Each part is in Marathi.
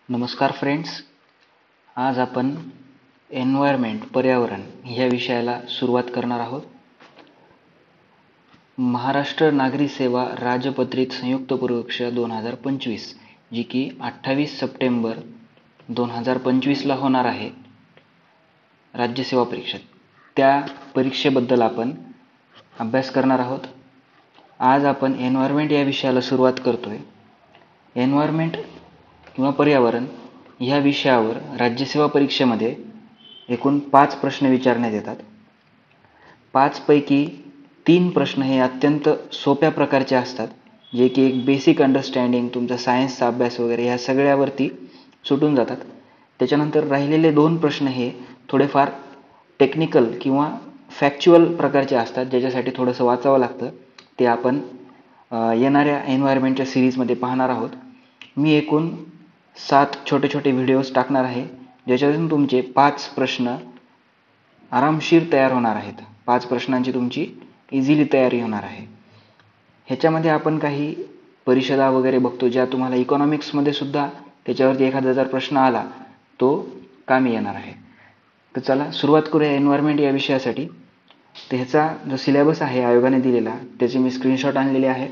नमस्कार फ्रेंड्स. आज आपण एन्व्हायरमेंट पर्यावरण ह्या विषयाला सुरुवात करणार आहोत. महाराष्ट्र नागरी सेवा राजपत्रित संयुक्त परीक्षा 2025 जी की 28 सप्टेंबर 2025ला होणार आहे राज्यसेवा परीक्षा. त्या परीक्षेबद्दल आपण अभ्यास करणार आहोत. आज आपण एन्व्हायरमेंट या विषयाला सुरुवात करतोय. एन्व्हायरमेंट किंवा पर्यावरण ह्या विषयावर राज्यसेवा परीक्षेमध्ये एकूण 5 प्रश्न विचारण्यात येतात. 5 पैकी 3 प्रश्न हे अत्यंत सोप्या प्रकारचे असतात, जे की एक बेसिक अंडरस्टँडिंग, तुमचा सायन्सचा अभ्यास वगैरे ह्या सगळ्यावरती सुटून जातात. त्याच्यानंतर राहिलेले 2 प्रश्न हे थोडेफार टेक्निकल किंवा फॅक्च्युअल प्रकारचे असतात, ज्याच्यासाठी थोडंसं वाचावं लागतं. ते आपण येणाऱ्या एन्व्हायरमेंटच्या सिरीजमध्ये पाहणार आहोत. मी एकूण 7 छोटे छोटे व्हिडिओज टाकणार आहे, ज्याच्यातून तुमचे 5 प्रश्न आरामशीर तयार होणार आहेत. 5 प्रश्नांची तुमची इझिली तयारी होणार आहे. ह्याच्यामध्ये आपण काही परिषदा वगैरे बघतो, ज्या तुम्हाला इकॉनॉमिक्समध्ये सुद्धा त्याच्यावरती एखादा जर प्रश्न आला तो कामी येणार आहे. तर चला सुरुवात करूया एन्व्हायरमेंट या विषयासाठी. तर ह्याचा जो सिलेबस आहे आयोगाने दिलेला, त्याचे मी स्क्रीनशॉट आणलेले आहेत.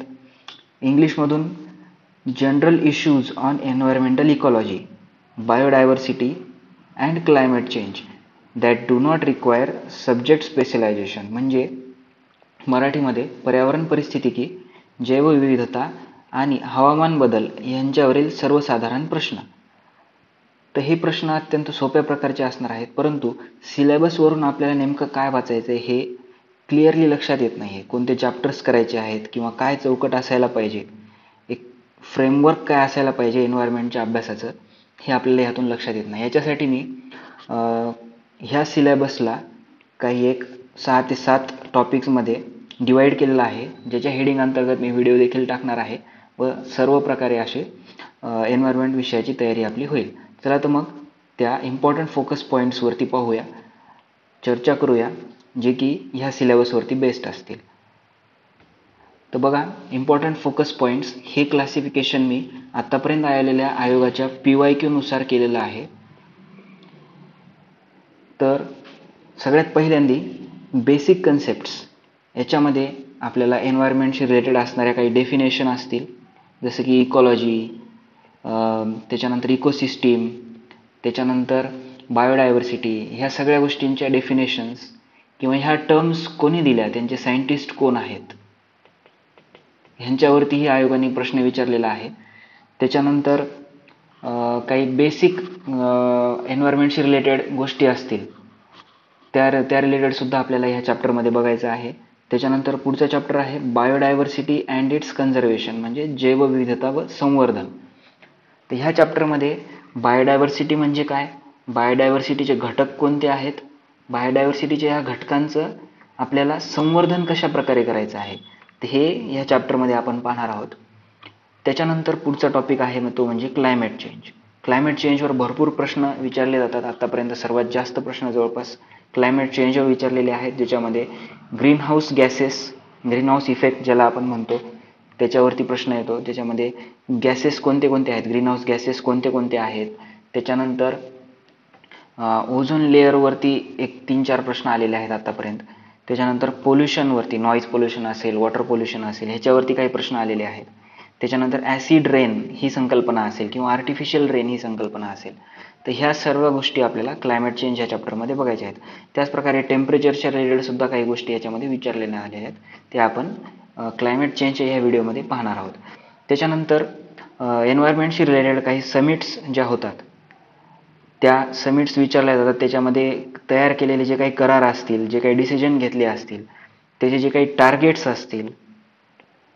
इंग्लिशमधून general issues on environmental ecology, biodiversity and climate change that do not require subject specialisation, म्हणजे मराठीमध्ये पर्यावरण परिस्थितिकी, जैवविविधता आणि हवामान बदल यांच्यावरील सर्वसाधारण प्रश्न. तर हे प्रश्न अत्यंत सोप्या प्रकारचे असणार आहेत, परंतु सिलेबसवरून आपल्याला नेमकं काय वाचायचं हे क्लिअरली लक्षात येत नाही. कोणते चॅप्टर्स करायचे आहेत किंवा काय चौकट असायला पाहिजे, एक फ्रेमवर्क काय असायला पाहिजे एन्व्हायरमेंटच्या अभ्यासाचं, हे आपल्याला ह्यातून लक्षात येत नाही. याच्यासाठी मी ह्या सिलेबसला काही एक 6 ते 7 टॉपिक्समध्ये डिवाईड केलेलं आहे, ज्याच्या हेडिंग अंतर्गत मी व्हिडिओ देखील टाकणार आहे व सर्व प्रकारे असे एन्व्हायरमेंट विषयाची तयारी आपली होईल. चला तर मग त्या इम्पॉर्टंट फोकस पॉईंट्सवरती पाहूया, चर्चा करूया, जे की ह्या सिलेबसवरती बेस्ड असतील. तर बघा, इम्पॉर्टंट फोकस पॉईंट्स हे क्लासिफिकेशन मी आतापर्यंत आलेल्या आयोगाच्या PYQ नुसार केलेलं आहे. तर सगळ्यात पहिल्यांदी बेसिक कन्सेप्ट्स, याच्यामध्ये आपल्याला एन्व्हायरमेंटशी रिलेटेड असणाऱ्या काही डेफिनेशन असतील, जसं की इकॉलॉजी, त्याच्यानंतर इकोसिस्टीम, त्याच्यानंतर बायोडायव्हर्सिटी, ह्या सगळ्या गोष्टींच्या डेफिनेशन्स किंवा ह्या टर्म्स कोणी दिल्या, त्यांचे सायंटिस्ट कोण आहेत, ह्यांच्यावरतीही आयोगाने प्रश्न विचारलेला आहे. त्याच्यानंतर काही बेसिक एन्व्हायरमेंटशी रिलेटेड गोष्टी असतील, त्या रिलेटेड सुद्धा आपल्याला ह्या चॅप्टरमध्ये बघायचं आहे. त्याच्यानंतर पुढचा चॅप्टर आहे बायोडायव्हर्सिटी अँड इट्स कन्झर्वेशन, म्हणजे जैवविविधता व संवर्धन. तर ह्या चॅप्टरमध्ये बायोडायव्हर्सिटी म्हणजे काय, बायोडायव्हर्सिटीचे घटक कोणते आहेत, बायोडायव्हर्सिटीच्या ह्या घटकांचं आपल्याला संवर्धन कशा प्रकारे करायचं आहे, तर हे ह्या चॅप्टरमध्ये आपण पाहणार आहोत. त्याच्यानंतर पुढचा टॉपिक आहे तो म्हणजे क्लायमेट चेंज. क्लायमेट चेंजवर भरपूर प्रश्न विचारले जातात. आतापर्यंत सर्वात जास्त प्रश्न जवळपास क्लायमेट चेंजवर विचारलेले आहेत, ज्याच्यामध्ये green house gases, green house effect ज्याला आपण म्हणतो, त्याच्यावरती प्रश्न येतो. त्याच्यामध्ये गॅसेस कोणते कोणते आहेत, ग्रीन हाऊस गॅसेस कोणते कोणते आहेत. त्याच्यानंतर ओझोन लेअरवरती एक 3-4 प्रश्न आलेले आहेत आतापर्यंत. त्याच्यानंतर पोल्युशनवरती, नॉईज पोल्युशन असेल, वॉटर पोल्युशन असेल, ह्याच्यावरती काही प्रश्न आलेले आहेत. त्याच्यानंतर ॲसिड रेन ही संकल्पना असेल किंवा आर्टिफिशियल रेन ही संकल्पना असेल. तर ह्या सर्व गोष्टी आपल्याला क्लायमेट चेंज ह्या चॅप्टरमध्ये बघायच्या आहेत. त्याचप्रकारे टेम्परेचरच्या रिलेटेड सुद्धा काही गोष्टी याच्यामध्ये विचारलेल्या आलेल्या आहेत, ते आपण क्लायमेट चेंजच्या ह्या व्हिडिओमध्ये पाहणार आहोत. त्याच्यानंतर एन्व्हायरमेंटशी रिलेटेड काही समिट्स ज्या होतात, त्या समिट्स विचारल्या जातात. त्याच्यामध्ये तयार केलेले जे काही करार असतील, जे काही डिसिजन घेतले असतील, त्याचे जे काही टार्गेट्स असतील,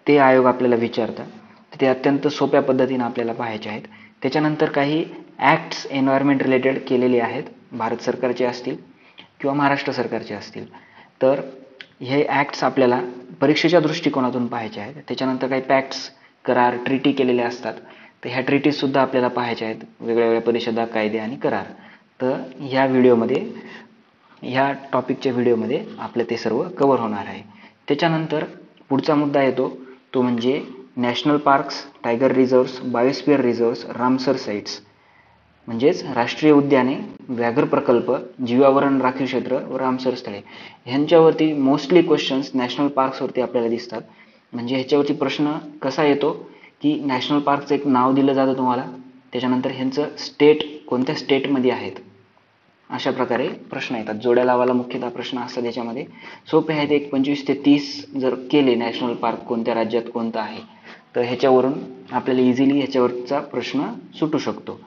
ते आयोग आपल्याला विचारतात. ते अत्यंत सोप्या पद्धतीने आपल्याला पाहायचे आहेत. त्याच्यानंतर काही ॲक्ट्स एन्व्हायरमेंट रिलेटेड केलेले आहेत, भारत सरकारचे असतील किंवा महाराष्ट्र सरकारचे असतील. तर हे ॲक्ट्स आपल्याला परीक्षेच्या दृष्टिकोनातून पाहायचे आहेत. त्याच्यानंतर काही पॅक्ट्स, करार, ट्रिटी केलेले असतात, तर ह्या ट्रिटीजसुद्धा आपल्याला पाहायच्या आहेत, वेगवेगळ्या परिषदा, कायदे आणि करार. तर ह्या टॉपिकच्या व्हिडिओमध्ये आपलं ते सर्व कव्हर होणार आहे. त्याच्यानंतर पुढचा मुद्दा येतो तो म्हणजे national parks, tiger reserves, biosphere reserves, Ramsar sites. म्हणजेच राष्ट्रीय उद्याने, व्याघ्र प्रकल्प, जीवावरण राखीव क्षेत्र व रामसर स्थळे ह्यांच्यावरती मोस्टली क्वेश्चन्स नॅशनल पार्क्सवरती आपल्याला दिसतात. म्हणजे ह्याच्यावरती प्रश्न कसा येतो की नॅशनल पार्कचं एक नाव दिलं जातं तुम्हाला, त्याच्यानंतर ह्यांचं स्टेट कोणत्या स्टेटमध्ये आहेत अशा प्रकारे प्रश्न येतात. जोड्या लावायला मुख्यतः प्रश्न असतात याच्यामध्ये. सोपे आहेत. एक 25 ते 30 जर केले नॅशनल पार्क कोणत्या राज्यात कोणतं आहे तर ह्याच्यावरून आपल्याला इझिली ह्याच्यावरचा प्रश्न सुटू शकतो.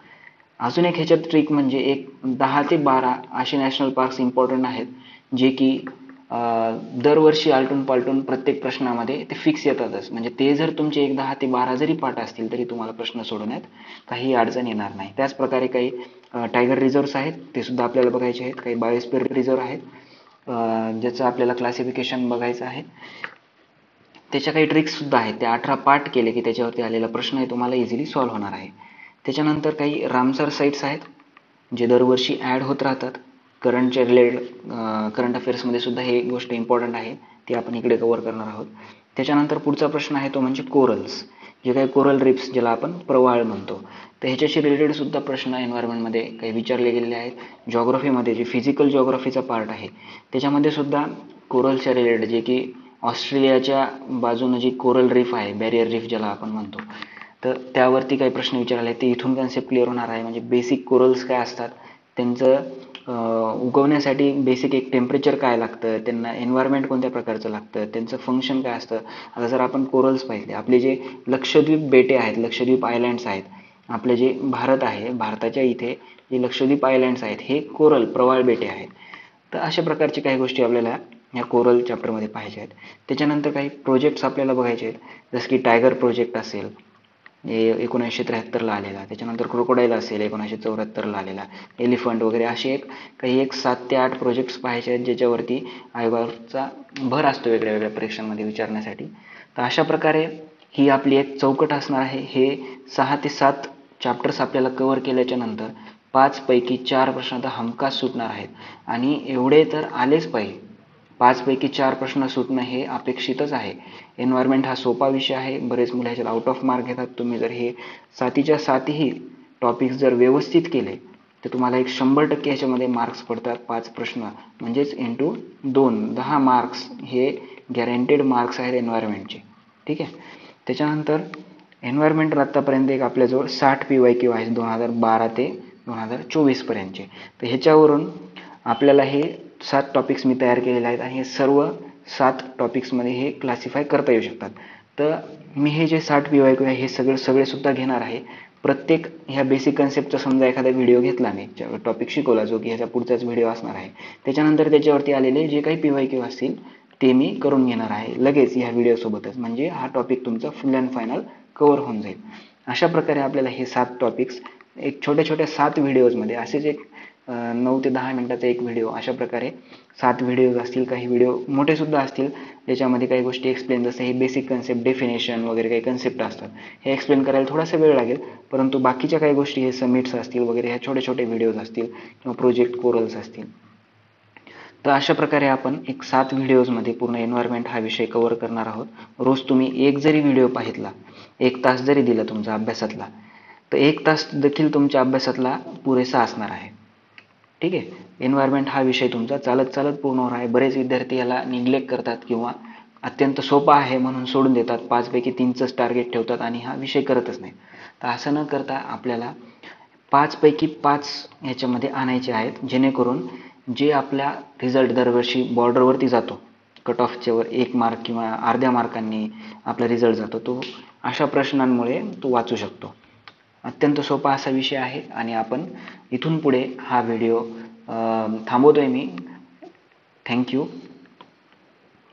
अजून एक ह्याच्यात ट्रिक म्हणजे एक 10 ते 12 असे नॅशनल पार्क्स इम्पॉर्टंट आहेत जे की दरवर्षी आलटून पालटून प्रत्येक प्रश्नामध्ये ते फिक्स येतातच. म्हणजे ते जर तुमचे एक 10 ते 12 जरी पाठ असतील तरी तुम्हाला प्रश्न सोडवण्यात काही अडचण येणार नाही. त्याच प्रकारे काही टायगर रिझर्व्स आहेत, ते सुद्धा आपल्याला बघायचे आहेत. काही बायोस्फिअर रिझर्व्ह आहेत ज्याचं आपल्याला क्लासिफिकेशन बघायचं आहे. त्याच्या काही ट्रिक्स सुद्धा आहेत. ते 18 पाठ केले की त्याच्यावरती आलेला प्रश्न आहे तुम्हाला इझिली सॉल्व्ह होणार आहे. त्याच्यानंतर काही रामसर साईट्स आहेत जे दरवर्षी ॲड होत राहतात. करंटच्या करंट अफेअर्समध्ये सुद्धा ही एक गोष्ट इम्पॉर्टंट आहे, ती आपण इकडे कव्हर करणार आहोत. त्याच्यानंतर पुढचा प्रश्न आहे तो म्हणजे कोरल्स, जे काही कोरल रिप्स ज्याला आपण प्रवाळ म्हणतो, तर ह्याच्याशी रिलेटेड सुद्धा प्रश्न एन्व्हायरमेंटमध्ये काही विचारले गेलेले आहेत. जॉग्रफीमध्ये जे फिजिकल जॉग्रफीचा पार्ट आहे त्याच्यामध्ये सुद्धा कोरलच्या रिलेटेड, जे की ऑस्ट्रेलियाच्या बाजूनं जी कोरल रीफ आहे, बॅरियर रीफ ज्याला आपण म्हणतो, तर त्यावरती काही प्रश्न विचारले. ते इथून कन्सेप्ट क्लिअर होणार आहे. म्हणजे बेसिक कोरल्स काय असतात, त्यांचं उगवण्यासाठी बेसिक एक टेम्परेचर काय लागतं, त्यांना एन्व्हायरमेंट कोणत्या प्रकारचं लागतं, त्यांचं फंक्शन काय असतं. आता जर आपण कोरल्स पाहिले, आपले जे लक्षद्वीप बेटे आहेत, लक्षद्वीप आयलँड्स आहेत, आपले जे भारत आहे, भारताच्या इथे जे लक्षद्वीप आयलँड्स आहेत हे कोरल प्रवाळ बेटे आहेत. तर अशा प्रकारचे काही गोष्टी आपल्याला या कोरल चॅप्टरमध्ये पाहिजे आहेत. त्याच्यानंतर काही प्रोजेक्ट्स आपल्याला बघायचे आहेत, जसं की टायगर प्रोजेक्ट असेल 1973ला आलेला, त्याच्यानंतर क्रोकोडाईल असेल 1974ला आलेला, एलिफंट वगैरे असे काही 7 ते 8 प्रोजेक्ट्स पाहायचे आहेत ज्याच्यावरती आयोगाचा भर असतो वेगळ्या वेगळ्या परीक्षांमध्ये विचारण्यासाठी. तर अशा प्रकारे ही आपली एक चौकट असणार आहे. हे 6 ते 7 चॅप्टर्स आपल्याला कव्हर केल्याच्या नंतर 5 पैकी 4 प्रश्न आता हमखास सुटणार आहेत आणि एवढे तर आलेच पाहिजे. 5 पैकी 4 प्रश्न सुटणं हे अपेक्षितच आहे. एन्व्हायरमेंट हा सोपा विषय आहे. बरेच मुलं ह्याच्यात आउट ऑफ मार्क घेतात. तुम्ही जर हे 7च्या 7ही टॉपिक्स जर व्यवस्थित केले तर तुम्हाला एक 100% ह्याच्यामध्ये मार्क्स पडतात. 5 प्रश्न म्हणजेच इंटू 2 10 मार्क्स हे गॅरंटेड मार्क्स आहेत एन्व्हायरमेंटचे. ठीक आहे. त्याच्यानंतर एन्व्हायरमेंट आत्तापर्यंत एक आपल्याजवळ 60 PYQ आहेत 2012 ते 2024 पर्यंतचे. तर ह्याच्यावरून आपल्याला हे 7 टॉपिक्स मी तयार केलेले आहेत आणि हे सर्व 7 टॉपिक्समध्ये हे क्लासिफाय करता येऊ शकतात. तर मी हे जे 60 PYQ आहे हे सगळे सुद्धा घेणार आहे. प्रत्येक ह्या बेसिक कन्सेप्टचा समजा एखादा व्हिडिओ घेतला मी, टॉपिक शिकवला जो की ह्याचा पुढचाच व्हिडिओ असणार आहे, त्याच्यानंतर त्याच्यावरती आलेले जे काही PYQ असतील ते मी करून घेणार आहे लगेच ह्या व्हिडिओसोबतच. म्हणजे हा टॉपिक तुमचा फुल अँड फायनल कव्हर होऊन जाईल. अशा प्रकारे आपल्याला हे 7 टॉपिक्स एक छोट्या 7 व्हिडिओजमध्ये, असेच एक 9 ते 10 मिनिटाचा एक व्हिडिओ, अशा प्रकारे 7 व्हिडिओज असतील. काही व्हिडिओ मोठे सुद्धा असतील ज्याच्यामध्ये काही गोष्टी एक्सप्लेन, जसं हे बेसिक कन्सेप्ट, डेफिनेशन वगैरे काही कन्सेप्ट असतात हे एक्सप्लेन करायला थोडासा वेळ लागेल. परंतु बाकीच्या काही गोष्टी हे समिट्स असतील वगैरे ह्या छोटे व्हिडिओज असतील किंवा प्रोजेक्ट कोरल्स असतील. तर अशा प्रकारे आपण एक 7 व्हिडिओजमध्ये पूर्ण एन्व्हायरमेंट हा विषय कव्हर करणार आहोत. रोज तुम्ही एक जरी व्हिडिओ पाहितला, 1 तास जरी दिला तुमचा अभ्यासातला, तर 1 तास देखील तुमच्या अभ्यासातला पुरेसा असणार आहे. ठीक आहे. एन्व्हायरमेंट हा विषय तुमचा चालत पूर्ण होणार आहे. बरेच विद्यार्थी याला निग्लेक्ट करतात किंवा अत्यंत सोपा आहे म्हणून सोडून देतात, 5 पैकी 3चंच टार्गेट ठेवतात आणि हा विषय करतच नाही. तर असं न करता आपल्याला 5 पैकी 5 ह्याच्यामध्ये आणायचे आहेत, जेणेकरून जे आपल्या रिझल्ट दरवर्षी बॉर्डरवरती जातो, कट ऑफच्या वर 1 मार्क किंवा अर्ध्या मार्कांनी आपला रिझल्ट जातो, तो अशा प्रश्नांमुळे तो वाचू शकतो. अत्यंत सोपा असा विषय आहे आणि आपण इथून पुढे हा व्हिडिओ थांबवतोय मी. थँक्यू.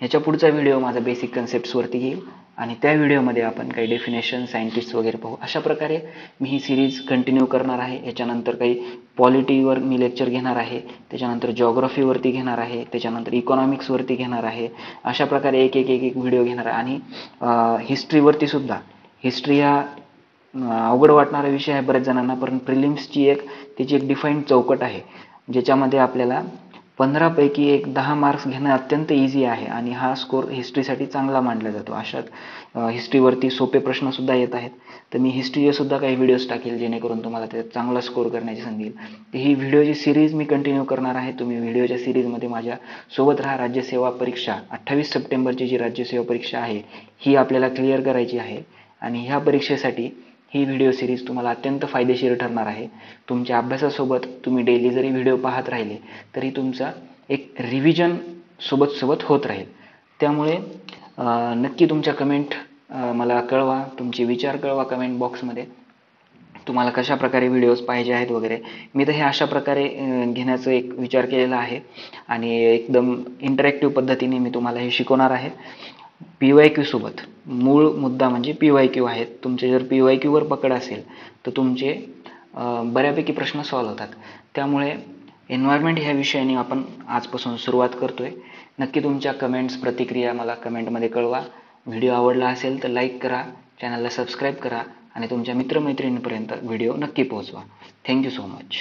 ह्याच्या पुढचा व्हिडिओ माझा बेसिक कन्सेप्ट्सवरती घेईल आणि त्या व्हिडिओमध्ये आपण काही डेफिनेशन, सायंटिस्ट वगैरे पाहू. अशा प्रकारे मी ही सिरीज कंटिन्यू करणार आहे. याच्यानंतर काही पॉलिटीवर मी लेक्चर घेणार आहे, त्याच्यानंतर जॉग्रफीवरती घेणार आहे, त्याच्यानंतर इकॉनॉमिक्सवरती घेणार आहे. अशा प्रकारे एक व्हिडिओ घेणार आहे. आणि हिस्ट्रीवरती सुद्धा. हिस्ट्री हा अवघड वाटणारा विषय आहे बऱ्याच जणांना, पण प्रिलिम्सची त्याची एक डिफाईन्ड चौकट आहे ज्याच्यामध्ये आपल्याला 15 पैकी एक 10 मार्क्स घेणं अत्यंत इझी आहे आणि हा स्कोर हिस्ट्रीसाठी चांगला मानला जातो. अशात हिस्ट्रीवरती सोपे प्रश्नसुद्धा येत आहेत. तर मी हिस्ट्रीचे सुद्धा काही व्हिडिओज टाकेल जेणेकरून तुम्हाला त्यात चांगला स्कोर करण्याची संधी येईल. तर ही व्हिडिओची सिरीज मी कंटिन्यू करणार आहे. तुम्ही व्हिडिओच्या सिरीजमध्ये माझ्या सोबत राहा. राज्यसेवा परीक्षा 28 सप्टेंबरची जी राज्यसेवा परीक्षा आहे ही आपल्याला क्लिअर करायची आहे आणि ह्या परीक्षेसाठी ही व्हिडिओ सिरीज तुम्हाला अत्यंत फायदेशीर ठरणार आहे. तुमच्या अभ्यासासोबत तुम्ही डेली जरी व्हिडिओ पाहत राहिले तरी तुमचा एक रिव्हिजन सोबत होत राहील. त्यामुळे नक्की तुमच्या कमेंट मला कळवा, तुमचे विचार कळवा कमेंट बॉक्समध्ये. तुम्हाला कशा प्रकारे व्हिडिओज पाहिजे आहेत वगैरे. मी तर हे अशा प्रकारे घेण्याचा एक विचार केलेला आहे आणि एकदम इंटरॅक्टिव्ह पद्धतीने मी तुम्हाला हे शिकवणार आहे. PYQ सोबत मूळ मुद्दा म्हणजे PYQ आहेत. तुमचे जर PYQ वर पकड असेल तर तुमचे बऱ्यापैकी प्रश्न सॉल्व्ह होतात. त्यामुळे एन्व्हायरमेंट ह्या विषयाने आपण आजपासून सुरुवात करतोय. नक्की तुमच्या कमेंट्स प्रतिक्रिया मला कमेंटमध्ये कळवा. व्हिडिओ आवडला असेल तर लाईक करा, चॅनलला सबस्क्राईब करा आणि तुमच्या मित्रमैत्रिणींपर्यंत व्हिडिओ नक्की पोहोचवा. Thank you so much.